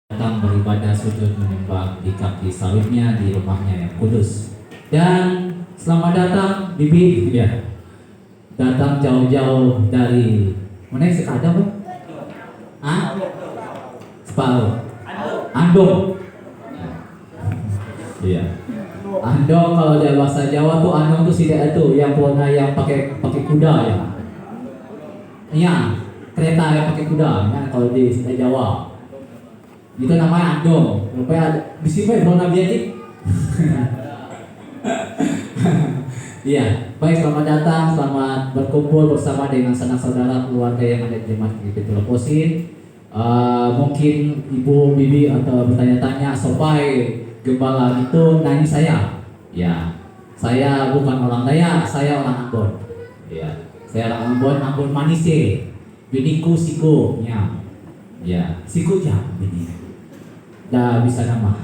datang beribadah sujud menyembah di kaki salibnya di rumahnya yang kudus. Dan selamat datang Bibi ya. Datang jauh-jauh dari mana sih ada Pak? Ah? Separuh. Andong. Iya. Andong kalau dari bahasa Jawa tuh andong tuh tidak itu yang warna yang pakai kuda ya. Iya, kereta yang pakai kuda ya kalau di Jawa. Itu namanya andong. Rupanya di sini warna biadik. Iya, baik, selamat datang, selamat berkumpul bersama dengan sanak saudara keluarga yang ada di Jemaat Gereja Leposin. Mungkin Ibu Bibi atau bertanya-tanya, sopai gembala itu nanya saya. Ya, saya bukan orang Dayak, saya orang Ambon. Ya, saya orang Ambon Manise. Biniku Siku, ya, Siku jam bini. Dah bisa nama,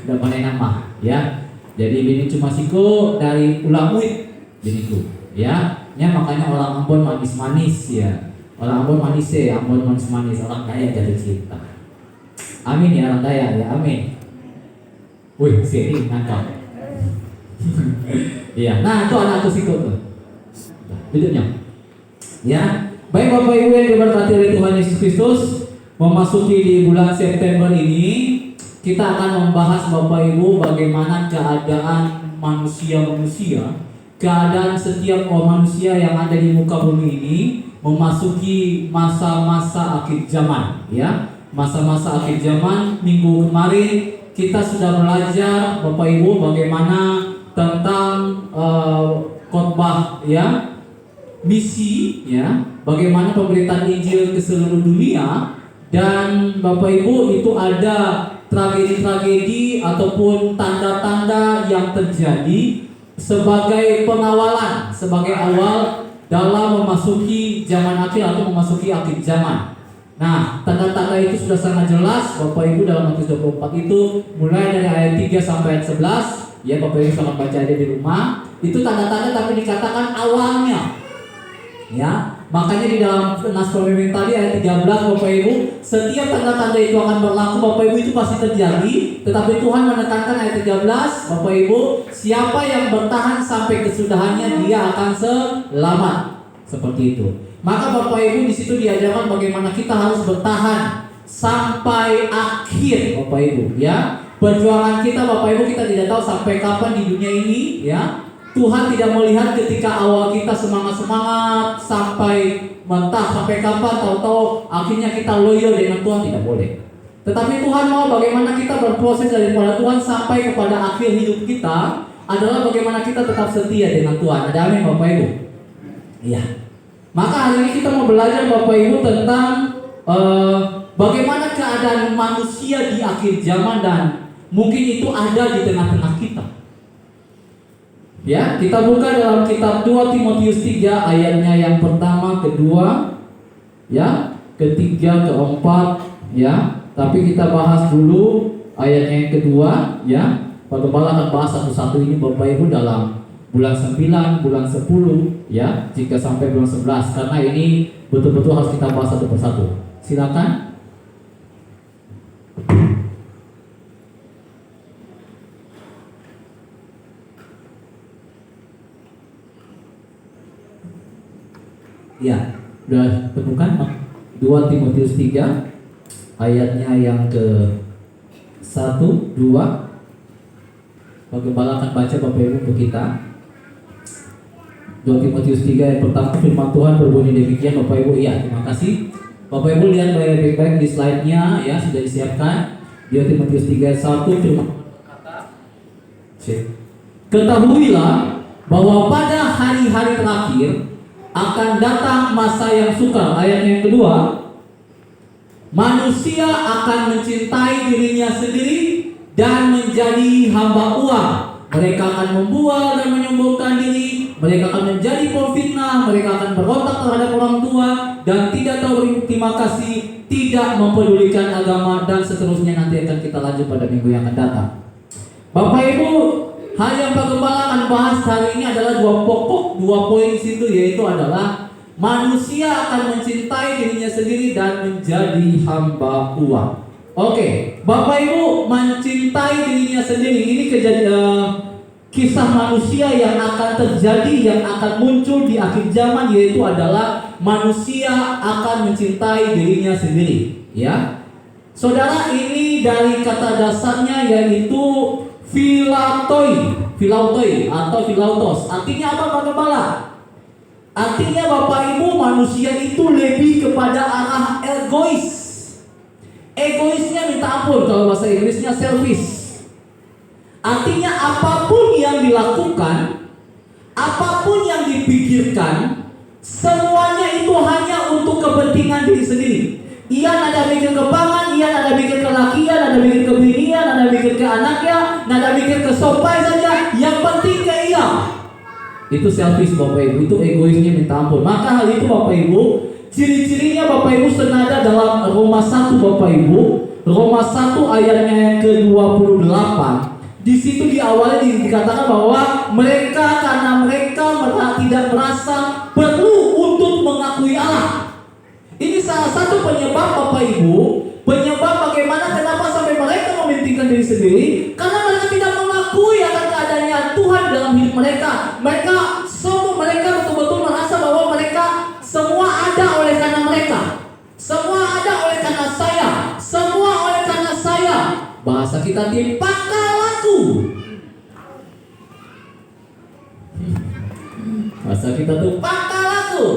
dah pandai nama, ya. Jadi bini cuma Siku dari Ulang Uit, biniku, ya. Makanya orang Ambon manis-manis ya. Orang Ambon Manise, Ambon manis-manis, orang Dayak jadi cinta. Amin ya, orang Dayak ya, amin. Wih, sini ngangkap. Iya, nah itu anak Siku tuh. Duduknya. Ya, baik Bapak Ibu yang diberkati oleh Tuhan Yesus Kristus, memasuki di bulan September ini kita akan membahas Bapak Ibu bagaimana keadaan manusia-manusia, keadaan setiap manusia yang ada di muka bumi ini memasuki masa-masa akhir zaman, ya. Masa-masa akhir zaman. Minggu kemarin kita sudah belajar Bapak Ibu bagaimana tentang khotbah ya, misi ya, bagaimana pemberitaan Injil ke seluruh dunia. Dan Bapak Ibu itu ada tragedi-tragedi ataupun tanda-tanda yang terjadi sebagai pengawalan, sebagai awal dalam memasuki zaman akhir atau memasuki akhir zaman. Nah, tanda-tanda itu sudah sangat jelas Bapak Ibu dalam Matius 24 itu, mulai dari ayat 3 sampai ayat 11. Ya, Bapak Ibu sangat baca aja di rumah. Itu tanda-tanda tapi dikatakan awalnya. Ya, makanya di dalam nas pemimpin tadi ayat 13 Bapak Ibu, setiap tanda-tanda itu akan berlaku Bapak Ibu, itu pasti terjadi. Tetapi Tuhan menekankan ayat 13 Bapak Ibu, siapa yang bertahan sampai kesudahannya dia akan selamat. Seperti itu. Maka Bapak Ibu di situ diajarkan bagaimana kita harus bertahan sampai akhir Bapak Ibu ya. Perjuangan kita Bapak Ibu, kita tidak tahu sampai kapan di dunia ini ya. Tuhan tidak melihat ketika awal kita semangat-semangat sampai mentah sampai kapan, tahu-tahu akhirnya kita loyal dengan Tuhan, tidak boleh. Tetapi Tuhan mau bagaimana kita berproses daripada Tuhan sampai kepada akhir hidup kita adalah bagaimana kita tetap setia dengan Tuhan. Ada amin Bapak Ibu? Iya. Maka hari ini kita mau belajar Bapak Ibu tentang bagaimana keadaan manusia di akhir zaman dan mungkin itu ada di tengah-tengah kita. Ya, kita buka dalam kitab 2 Timotius 3 ayatnya yang pertama, kedua, ya, ketiga, keempat, ya. Tapi kita bahas dulu ayatnya yang kedua, ya. Pak Gembala akan bahas satu-satu ini Bapak Ibu dalam bulan 9, bulan 10, ya, jika sampai bulan 11, karena ini betul-betul harus kita bahas satu persatu. Silakan. Ya, sudah temukan 2 Timotius 3 ayatnya yang ke 1, 2. Pak Gembala akan baca Bapak Ibu untuk kita. 2 Timotius 3 ayat pertama, firman Tuhan berbunyi demikian Bapak Ibu. Iya, terima kasih. Bapak Ibu lihat baik-baik di slide-nya ya, sudah disiapkan. 2 Timotius 3 ayat 1, firman Tuhan berkata, ketahuilah bahwa pada hari-hari terakhir akan datang masa yang sukar. Ayat yang kedua, manusia akan mencintai dirinya sendiri dan menjadi hamba uang. Mereka akan membual dan menyombongkan diri. Mereka akan menjadi pemfitnah. Mereka akan berontak terhadap orang tua dan tidak tahu berterima kasih, tidak mempedulikan agama, dan seterusnya. Nanti akan kita lanjut pada minggu yang akan datang. Bapak Ibu, hal yang Pak Gembala akan bahas hari ini adalah dua poin di situ, yaitu adalah manusia akan mencintai dirinya sendiri dan menjadi hamba uang. Oke, Bapak Ibu mencintai dirinya sendiri. Ini kisah manusia yang akan terjadi, yang akan muncul di akhir zaman, yaitu adalah manusia akan mencintai dirinya sendiri. Ya, saudara, ini dari kata dasarnya yaitu philautoi atau philautos. Artinya apa, Pak Gembala? Artinya Bapak Ibu, manusia itu lebih kepada arah egois. Egoisnya minta ampun, kalau bahasa Inggrisnya selfish. Artinya apapun yang dilakukan, apapun yang dipikirkan, semuanya itu hanya untuk kepentingan diri sendiri. Ia ada mikir kebangan, ia ada mikir kelakian, ada mikir kebinian, ada mikir ke anaknya, ada mikir ke sopai saja. Yang penting ke ia. Itu selfish Bapak Ibu, itu egoisnya minta ampun. Maka hal itu Bapak Ibu, ciri-cirinya Bapak Ibu senada dalam Roma 1 Bapak Ibu. Roma 1 ayatnya yang ke-28. Di situ di awalnya dikatakan bahwa mereka, karena mereka tidak merasa perlu untuk mengakui Allah. Ini salah satu penyebab Bapak Ibu, penyebab bagaimana kenapa sampai mereka mementingkan diri sendiri, karena mereka tidak mengakui akan keadaannya Tuhan dalam hidup mereka. Mereka betul-betul merasa bahwa mereka semua ada oleh karena mereka. Semua ada oleh karena saya. Semua oleh karena saya. Bahasa kita di pangkal laku. Bahasa kita tuh pangkal laku.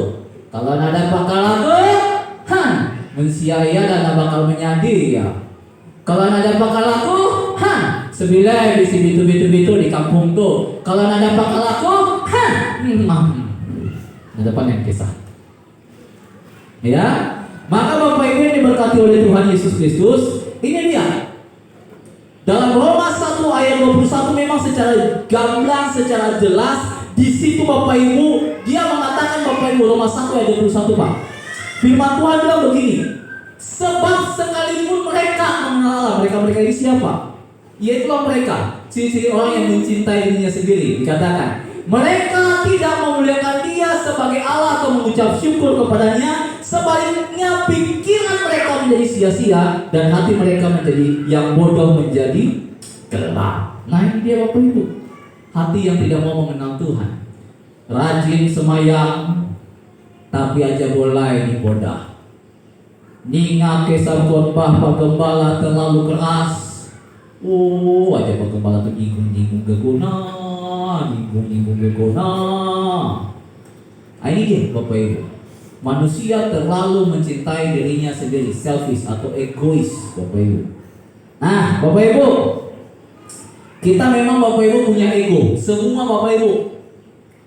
Kalau ada pangkal laku, mensiaya dan bakal menyadi ya. Kalau ada pangkal laku, sebilai di bitu di kampung tuh. Kalau ada pangkal laku, ada panen kisah. Ya, maka Bapak Ibu yang diberkati oleh Tuhan Yesus Kristus, ini dia. Dalam Roma 1 ayat 21 memang secara gamblang, secara jelas di situ Bapak Ibu, dia mengatakan Bapak Ibu, Roma 1 ayat 21 Pak. Firman Tuhan bilang begini, sebab sekalipun mereka mengenal mereka ini siapa? Yaitulah mereka, ciri-ciri orang yang mencintai dirinya sendiri. Dikatakan mereka tidak memuliakan Dia sebagai Allah atau mengucap syukur kepadanya. Sebaliknya pikiran mereka menjadi sia-sia dan hati mereka menjadi yang bodoh menjadi gelap. Nah ini dia Bapak Ibu, hati yang tidak mau mengenal Tuhan. Rajin semayang tapi aja boleh dibodah. Ninga kisah khotbah Pak Gembala terlalu keras. Aja Pak Gembala tuh nyinggung geguna. Ini dia Bapak Ibu, manusia terlalu mencintai dirinya sendiri, selfish atau egois Bapak Ibu. Nah Bapak Ibu, kita memang Bapak Ibu punya ego. Semua Bapak Ibu,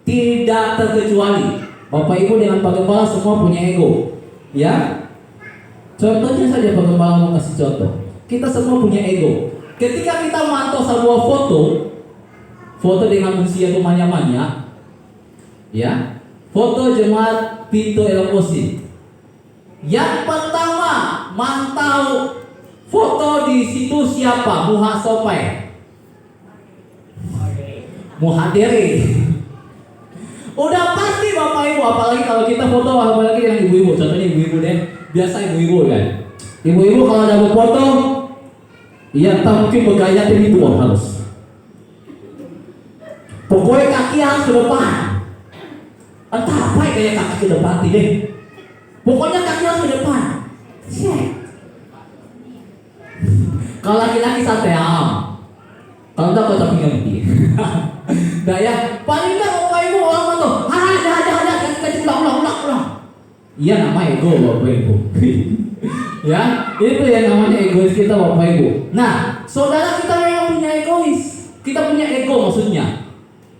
tidak terkecuali. Bapak Ibu dengan Pak Gembala semua punya ego. Ya, contohnya saja Pak Gembala mau kasih contoh. Kita semua punya ego. Ketika kita mantau sebuah foto dengan usia manya-manya, ya, foto jemaat Pintu Elemosi. Yang pertama mantau foto di situ siapa? Muha Sopai, Muhadiri. Udah pasti Bapak Ibu, apalagi kalau kita foto apalagi yang ibu-ibu, contohnya ibu-ibu deh, biasa ibu-ibu kan. Ibu-ibu kalau ada foto, ya tak mungkin bergaya dari itu harus. Pokoknya kaki harus ke depan. Entah apa ya kayak kaki ke depan deh. Pokoknya kaki harus ke depan. Kalau laki-laki santai kalau enggak kau tapi ngerti. Nah ya, paling enggak Bapak Ibu orang tuh, ada kaki ulang. Iya nama ego Bapak Ibu. Ya, itu yang namanya egois kita Bapak Ibu. Nah, saudara kita memang punya egois. Kita punya ego maksudnya.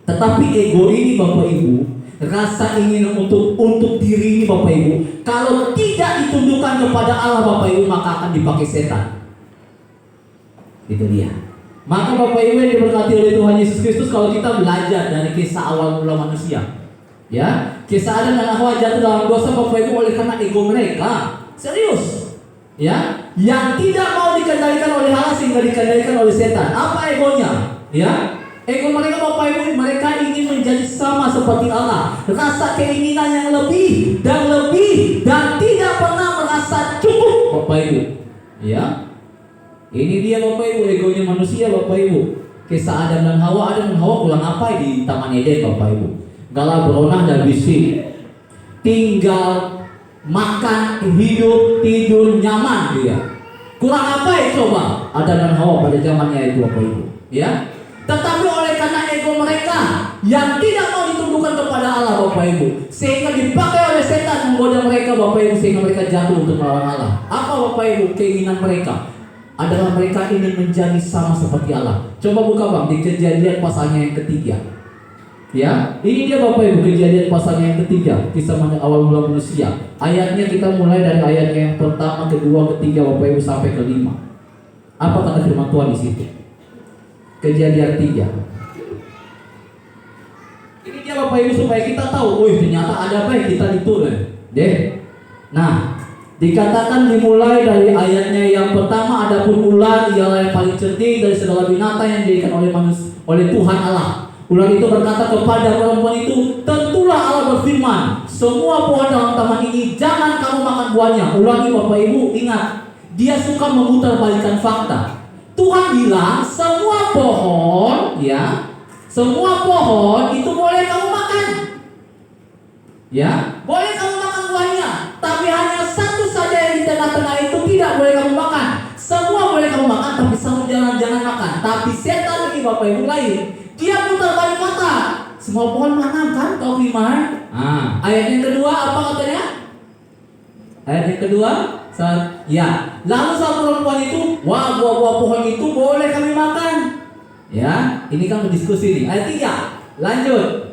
Tetapi ego ini Bapak Ibu, rasa ingin untuk diri ini Bapak Ibu, kalau tidak ditundukkan kepada Allah Bapak Ibu, maka akan dipakai setan. Itu dia. Maka Bapak Ibu yang diberkati oleh Tuhan Yesus Kristus, kalau kita belajar dari kisah awal mula manusia, ya, kisah Adam dan Hawa jatuh dalam dosa Bapak Ibu oleh karena ego mereka. Serius. Ya, yang tidak mau dikendalikan oleh Allah sehingga dikendalikan oleh setan. Apa egonya? Ya, ego mereka Bapak Ibu, mereka ingin menjadi sama seperti Allah. Rasa keinginan yang lebih dan tidak pernah merasa cukup Bapak Ibu. Ya, Ini dia Bapak Ibu, egonya manusia Bapak Ibu. Kisah Adam dan Hawa kurang apa di Taman Eden Bapak Ibu? Galau beronah dan bisik. Tinggal makan, hidup, tidur, nyaman dia. Kurang apa ya coba Adam dan Hawa pada zamannya itu Bapak Ibu? Ya. Tetapi oleh karena ego mereka yang tidak mau ditundukkan kepada Allah Bapak Ibu, sehingga dipakai oleh setan menggoda mereka Bapak Ibu, sehingga mereka jatuh untuk melawan Allah. Apa Bapak Ibu keinginan mereka? Adalah mereka ingin menjadi sama seperti Allah. Coba buka Bang di Kejadian pasalnya yang ketiga. Ya, ini dia Bapak Ibu, Kejadian pasalnya yang ketiga, kisah awal mula manusia. Ayatnya kita mulai dari ayatnya yang pertama, kedua, ketiga Bapak Ibu sampai kelima. Apa kata firman Tuhan di situ? Kejadian 3. Ini dia Bapak Ibu supaya kita tahu, ternyata ada apa yang kita ditulis. Nah, dikatakan dimulai dari ayatnya yang pertama, adapun ular ialah yang paling cerdik dari segala binatang yang dijadikan oleh Tuhan Allah. Ular itu berkata kepada perempuan itu, tentulah Allah berfirman, semua pohon dalam taman ini jangan kamu makan buahnya. Ulangi Bapak Ibu, ingat, dia suka memutarbalikkan fakta. Tuhan bilang semua pohon, ya, semua pohon itu boleh kamu makan. Ya, boleh kamu makan buahnya, tapi hanya satu saja yang di tengah-tengah itu tidak boleh kamu makan. Semua boleh kamu makan, tapi satu jangan makan. Tapi setan ini Bapak Ibu lain, dia putar balik kata, semua pohon makan kan, kau firman. Ayat yang kedua apa katanya? Ayat yang kedua, ya, lalu saat perempuan itu, wah buah-buah pohon itu boleh kami makan. Ya, ini kan berdiskusi nih. Ayat 3, lanjut.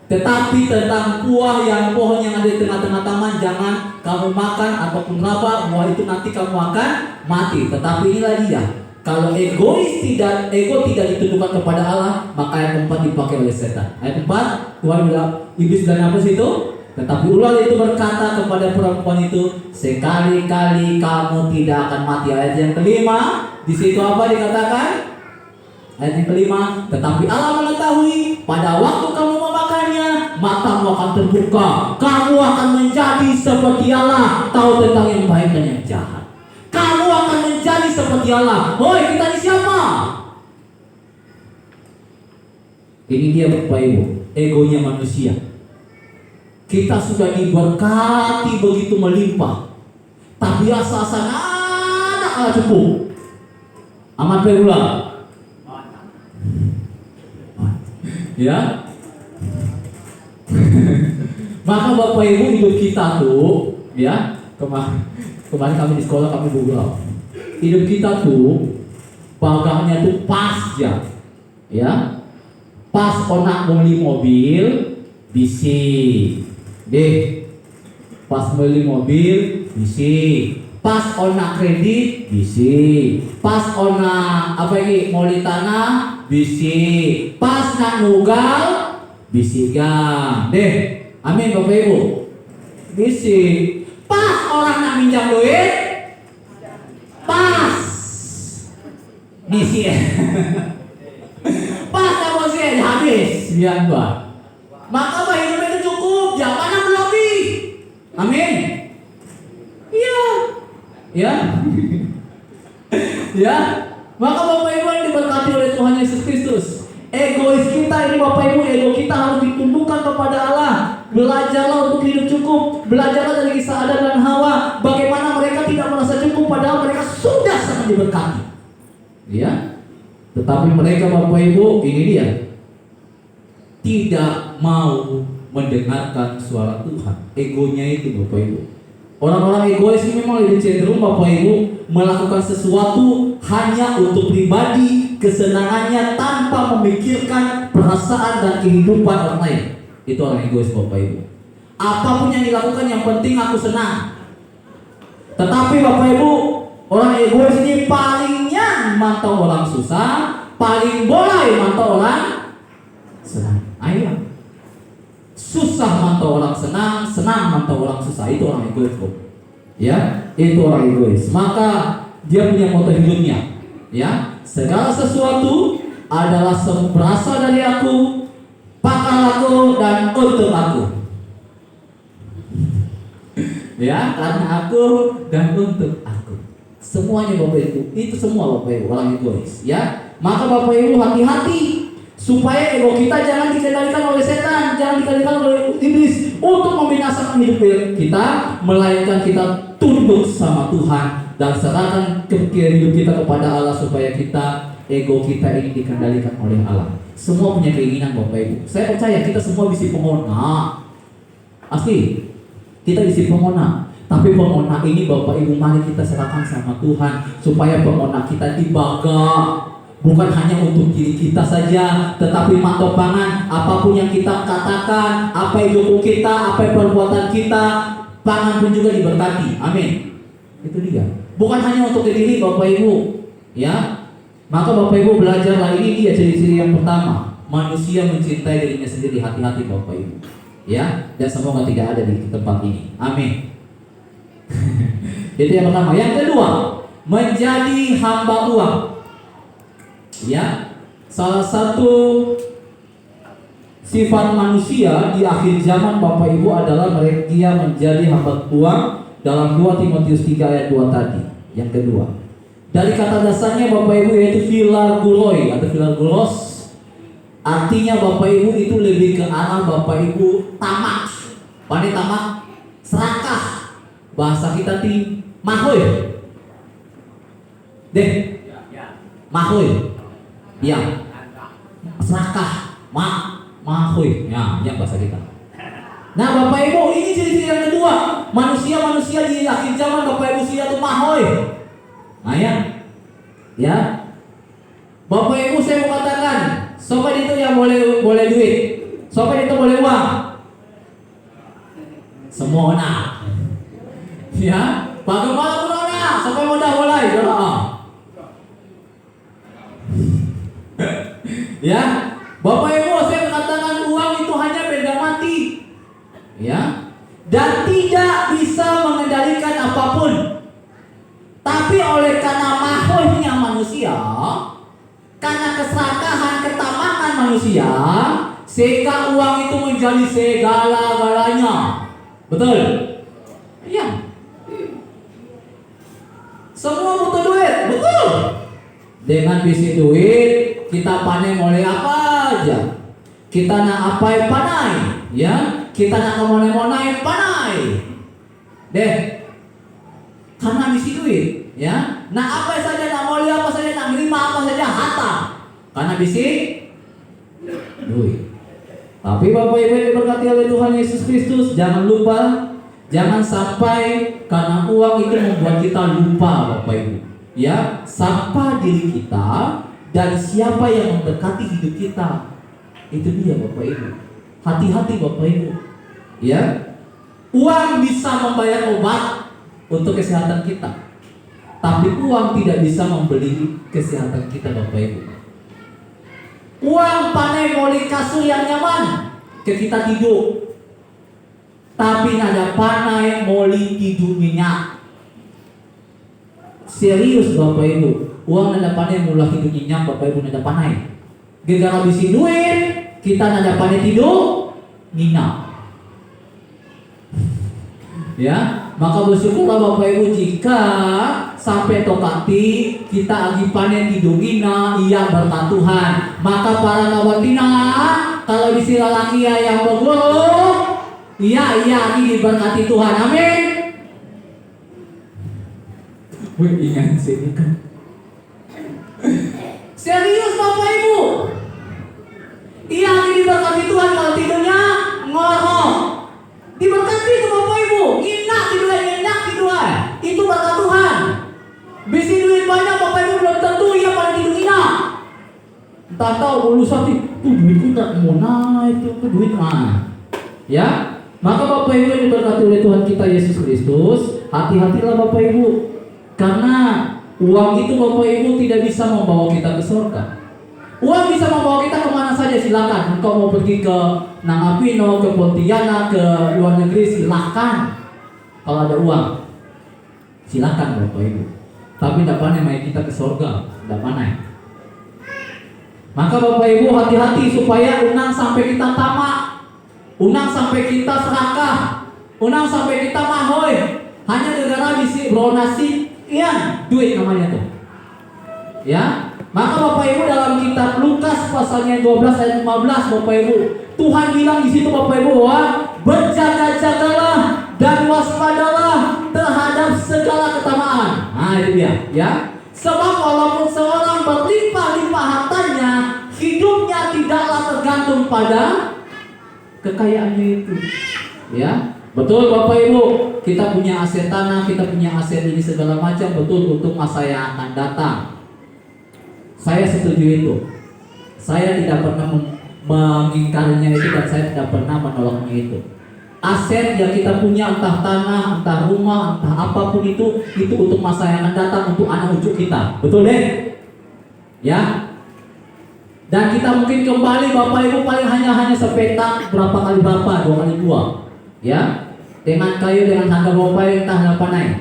Tetapi tentang buah yang pohon yang ada di tengah-tengah taman jangan kamu makan ataupun raba, buah itu nanti kamu akan mati. Tetapi inilah dia, kalau ego tidak ditundukkan kepada Allah, maka ayat 4 dipakai oleh setan. Ayat 4, Tuhan bilang, iblis dan apa sih itu? Tetapi ular itu berkata kepada perempuan itu, sekali-kali kamu tidak akan mati. Ayat yang kelima, di situ apa dikatakan? Ayat yang kelima, tetapi Allah mengetahui pada waktu kamu memakannya, matamu akan terbuka, kamu akan menjadi seperti Allah, tahu tentang yang baik dan yang jahat. Kamu akan menjadi seperti Allah. Kita ini siapa? Ini dia Bapak Ibu, egonya manusia. Kita sudah diberkati begitu melimpah, tapi asa-asa anak cukup. Aman pula. Ya. Maka Bapak Ibu, hidup kita tuh, ya, kemarin kami di sekolah kami google. Hidup kita tuh bagahnya tuh pas ya. Pas onak beli mobil bisi. Pas beli mobil bisi. Pas onak kredit bisi. Pas onak apa ini moli tanah bisi. Pas nak nugal bisi gang. Amin Bapak Ibu. Bisi. Pas orang nak minjam duit pas bisi. Pas nak bosnya habis biar gua. Maka hidupnya itu cukup, jangan berlebih. Amin. Iya. Ya. Ya. Maka Bapak Ibu yang diberkati oleh Tuhan Yesus Kristus, egois kita ini Bapak Ibu, ego kita harus ditundukkan kepada Allah. Belajarlah untuk hidup cukup. Belajarlah dari kisah Adam dan Hawa, bagaimana mereka tidak merasa cukup padahal mereka sudah sangat diberkati. Ya. Tetapi mereka Bapak Ibu, ini dia, tidak mau mendengarkan suara Tuhan. Egonya itu Bapak Ibu. Orang-orang egois ini memang lebih cenderung Bapak Ibu melakukan sesuatu hanya untuk pribadi, kesenangannya tanpa memikirkan perasaan dan kehidupan orang lain. Itu orang egois Bapak Ibu. Apapun yang dilakukan yang penting aku senang. Tetapi Bapak Ibu, orang egois ini palingnya mantau orang susah, paling boleh mantau orang senang. Ayo. Susah mantau orang senang, senang mantau orang susah. Itu orang egois kok. Ya, itu orang egois. Maka dia punya moto hidupnya. Ya, segala sesuatu adalah berasal dari aku, pakal aku dan untuk aku. Ya, karena aku dan untuk aku. Semuanya Bapak Ibu, itu semua Bapak Ibu orang egois, ya. Maka Bapak Ibu hati-hati supaya ego kita jangan dikendalikan oleh setan, jangan dikendalikan oleh iblis untuk membinasakan hidup kita, melainkan kita tunduk sama Tuhan dan serahkan hidup kita kepada Allah supaya ego kita ini dikendalikan oleh Allah. Semua punya keinginan Bapak Ibu. Saya percaya kita semua bisa pemona. Asli, kita bisa pemona. Tapi pemona ini Bapak Ibu mari kita serahkan sama Tuhan supaya pemona kita dibaga. Bukan hanya untuk diri kita saja, tetapi matopangan apapun yang kita katakan, apa hidup kita, apa perbuatan kita, pangan pun juga diberkati. Amin. Itu dia. Bukan hanya untuk diri Bapak Ibu, ya. Maka Bapak Ibu belajarlah, ini dia ciri-ciri yang pertama. Manusia mencintai dirinya sendiri, hati-hati Bapak Ibu. Ya, dan semoga tidak ada di tempat ini. Amin. Itu yang pertama. Yang kedua, menjadi hamba uang. Ya, salah satu sifat manusia di akhir zaman Bapak Ibu adalah dia menjadi hamba uang dalam 2 Timotius 3 ayat 2 tadi. Yang kedua, dari kata dasarnya Bapak Ibu yaitu philarguloi atau philargulos. Artinya Bapak Ibu itu lebih ke arah Bapak Ibu tamak. Pandai tamak, serakah. Bahasa kita mahoy. Deh. Mahoy. Ya. Serakah, mahoy. Ya, yang bahasa kita. Nah, Bapak Ibu, ini ciri-ciri yang kedua. Manusia di akhir zaman Bapak Ibu sudah mahoy. Nah, ya. Bapak Ibu saya mau katakan, sobat itu yang boleh duit. Sobat itu boleh uang. Semua nak. Ya, bagaimana pun nak, sampai mudah mulai doa. Ya, Bapak Ibu saya katakan uang itu hanya benda mati. Ya, dan tidak bisa mengendalikan apapun. Tapi oleh karena mahoynya manusia, karena keserakahan, ketamakan manusia, sehingga uang itu menjadi segala-galanya. Betul? Iya. Semua butuh duit, betul. Dengan bisi duit, kita panen mulai apa aja. Kita nak apa panai, ya. Kita nak kemonai-monai panai. Deh. Karena bisi duit, ya. Nah apa saja nak mulai apa saja nak menerima apa saja harta. Karena bisi duit. Tapi Bapak Ibu yang diberkati oleh Tuhan Yesus Kristus, jangan lupa, jangan sampai karena uang itu membuat kita lupa Bapak Ibu. Ya, sapa diri kita dan siapa yang memberkati hidup kita. Itu dia Bapak Ibu. Hati-hati Bapak Ibu. Ya. Uang bisa membayar obat untuk kesehatan kita. Tapi uang tidak bisa membeli kesehatan kita Bapak Ibu. Uang panai beli kasur yang nyaman ke kita tidur. Tapi nada panai beli tidur minyak. Serius Bapak Ibu, uang nada panai mula hidup nyenyak Bapak Ibu nada panai. Gegara bisi duit, kita nada panai tidur nyenyak. Ya, maka bersyukurlah Bapak Ibu jika sampai tokati kita lagi panen tidur nyenyak, iya berkat Tuhan. Maka para nawatina, kalau bisi lalaki yang berguru, iya ini diberkati Tuhan. Amin. Wih, ingat sini kan. Serius Bapak Ibu. Iya ini diberkati Tuhan kalau tidurnya ngorok. Diberkati itu Bapak Ibu. Nyenyak tidurnya, nyenyak tidurnya. Itu berkat Tuhan. Bisi duit banyak Bapak Ibu belum tentu iya pada tidur nyenyak. Entah tahu bulu sakit. Tuh duitku tak mau naik itu duit mana. Ya. Maka Bapak Ibu yang diberkati oleh Tuhan kita Yesus Kristus, hati-hatilah Bapak Ibu. Karena uang itu Bapak Ibu tidak bisa membawa kita ke surga. Uang bisa membawa kita kemana saja silakan. Engkau mau pergi ke Nangapino, ke Pontianak, ke luar negeri silakan. Kalau ada uang, silakan Bapak Ibu. Tapi tidak pandai main kita ke surga, tidak pandai. Maka Bapak Ibu hati-hati supaya unang sampai kita tamak, unang sampai kita serakah, unang sampai kita mahoy. Hanya gara-gara bisi bronasi Iya, duit namanya tuh. Ya, maka Bapak Ibu dalam kitab Lukas pasalnya 12 ayat 15 Bapak Ibu, Tuhan bilang di situ Bapak Ibu bahwa berjaga-jagalah dan waspadalah terhadap segala ketamaan. Nah itu dia, ya. Sebab walaupun seorang berlimpah-limpah hartanya, hidupnya tidaklah tergantung pada kekayaannya itu. Ya, betul Bapak Ibu, kita punya aset tanah, kita punya aset ini segala macam, betul untuk masa yang akan datang. Saya setuju itu. Saya tidak pernah mengingkarinya itu dan saya tidak pernah menolaknya itu. Aset yang kita punya, entah tanah, entah rumah, entah apapun itu untuk masa yang akan datang, untuk anak cucu kita. Betul deh? Ya. Dan kita mungkin kembali Bapak Ibu paling hanya sepetak berapa kali berapa, 2 kali 2. Ya. Dengan kayu, dengan harga Bapak Ibu entah berapa naik.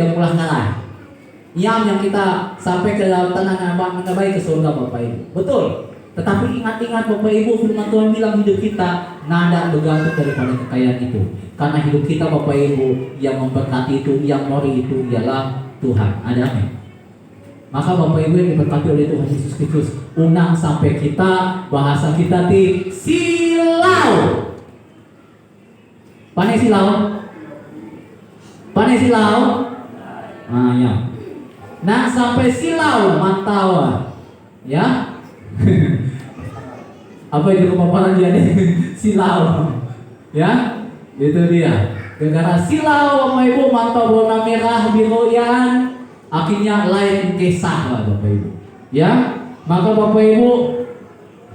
Kemulah ngalah. Yang kita sampai ke dalam tanah yang baik ke surga Bapak Ibu. Betul. Tetapi ingat-ingat Bapak Ibu, firman Tuhan bilang hidup kita nada bergantung daripada kekayaan itu. Karena hidup kita Bapak Ibu yang memberkati itu, yang mori itu ialah Tuhan. Ada amin. Maka Bapak Ibu yang diberkati oleh Tuhan Yesus Kristus, unang sampai kita bahasa kita di silau. Pane silau? Pane silau? Nah ya. Nah sampai silau mantau. Ya. Apa itu kemaparan dia nih? Silau. Ya. Itu dia. Gara-gara silau Bapak Ibu mantau warna merah biru yang akhirnya lain kisah lah Bapak Ibu. Ya. Maka Bapak Ibu,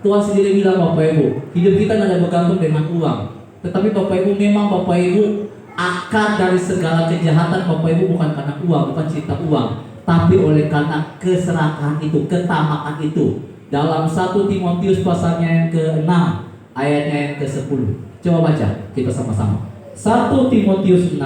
Tuhan sendiri bilang Bapak Ibu, hidup kita tidak bergantung dengan uang. Tetapi Bapak Ibu memang Bapak Ibu akar dari segala kejahatan Bapak Ibu bukan karena uang, bukan cinta uang, tapi oleh karena keserakahan itu, ketamakan itu. Dalam 1 Timotius pasalnya yang ke-6 ayatnya yang ke-10. Coba baca kita sama-sama. 1 Timotius 6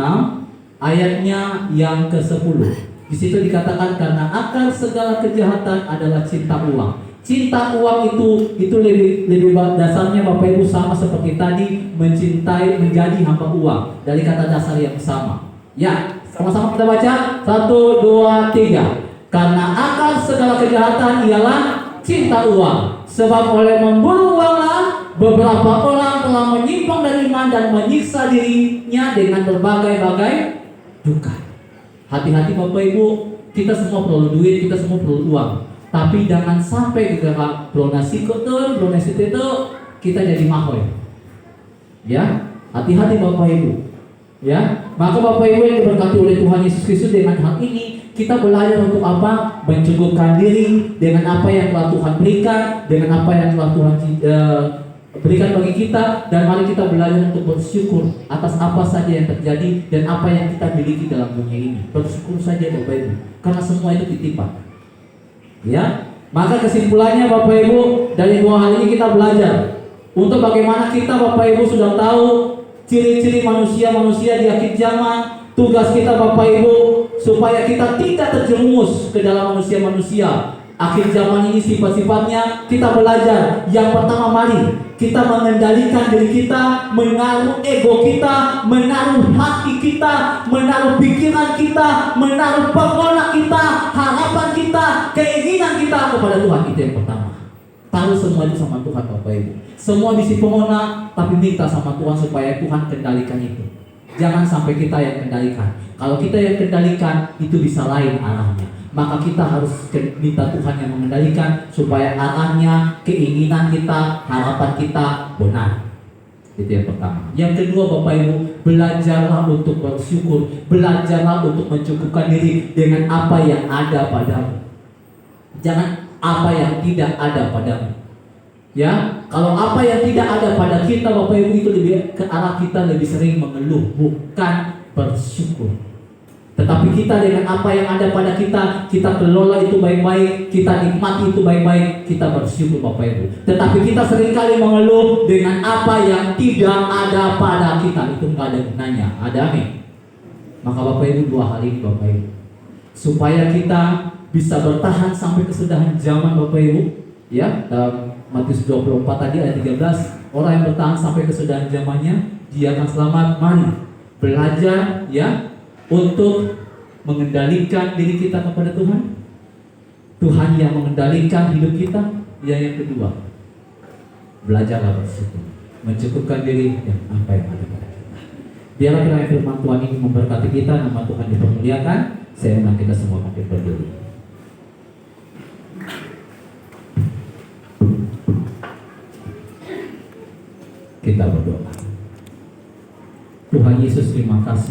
ayatnya yang ke-10. Di situ dikatakan karena akar segala kejahatan adalah cinta uang. Cinta uang itu lebih dasarnya Bapak Ibu sama seperti tadi, mencintai menjadi hamba uang, dari kata dasar yang sama. Ya, sama-sama kita baca 1, 2, 3. Karena akar segala kejahatan ialah cinta uang. Sebab oleh memburu uanglah beberapa orang telah menyimpang dari iman dan menyiksa dirinya dengan berbagai-bagai duka. Hati-hati Bapak Ibu, kita semua perlu duit, kita semua perlu uang. Tapi jangan sampai kita donasi kotor, donasi itu kita jadi mahoy. Ya, hati-hati Bapak Ibu. Ya, maka Bapak Ibu yang diberkati oleh Tuhan Yesus Kristus, dengan hal ini kita belajar untuk apa? Mencukupkan diri dengan apa yang telah Tuhan berikan, dengan apa yang telah Tuhan berikan bagi kita, dan mari kita belajar untuk bersyukur atas apa saja yang terjadi dan apa yang kita miliki dalam dunia ini. Bersyukur saja Bapak Ibu, karena semua itu titipan. Ya, maka kesimpulannya Bapak Ibu, dari 2 hal ini kita belajar untuk bagaimana kita Bapak Ibu sudah tahu ciri-ciri manusia-manusia di akhir zaman. Tugas kita Bapak Ibu supaya kita tidak terjerumus ke dalam manusia-manusia akhir zaman ini. Sifat-sifatnya kita belajar. Yang pertama, mari kita mengendalikan diri kita, menaruh ego kita, menaruh hati kita, menaruh pikiran kita, menaruh pengonak kita, harapan kita, keinginan kita kepada Tuhan. Itu yang pertama. Taruh semua itu sama Tuhan Bapak Ibu. Semua bisi pengonak, tapi minta sama Tuhan supaya Tuhan kendalikan itu. Jangan sampai kita yang kendalikan. Kalau kita yang kendalikan, itu bisa lain arahnya. Maka kita harus minta Tuhan yang mengendalikan supaya arahnya, keinginan kita, harapan kita benar. Itu yang pertama. Yang kedua Bapak Ibu, belajarlah untuk bersyukur. Belajarlah untuk mencukupkan diri dengan apa yang ada padamu. Jangan apa yang tidak ada padamu. Ya, kalau apa yang tidak ada pada kita Bapak Ibu, itu lebih ke arah kita lebih sering mengeluh, bukan bersyukur. Tetapi kita dengan apa yang ada pada kita kelola itu baik-baik, kita nikmati itu baik-baik, kita bersyukur Bapak Ibu. Tetapi kita seringkali mengeluh dengan apa yang tidak ada pada kita, itu nggak ada gunanya. Ada amin. Maka Bapak Ibu, 2 hal ini Bapak Ibu, supaya kita bisa bertahan sampai kesudahan zaman Bapak Ibu. Ya, Matius 24 tadi ayat 13, orang yang bertahan sampai kesudahan zamannya, dia akan selamat. Mari belajar ya untuk mengendalikan diri kita kepada Tuhan. Tuhan yang mengendalikan hidup kita. Yang kedua, belajarlah bersyukur, mencukupkan diri yang apa yang ada pada kita. Biarlah kiranya firman Tuhan ini memberkati kita, nama Tuhan dipermuliakan. Saya undang kita semua makin berdiri. Kita berdoa. Tuhan Yesus, terima kasih.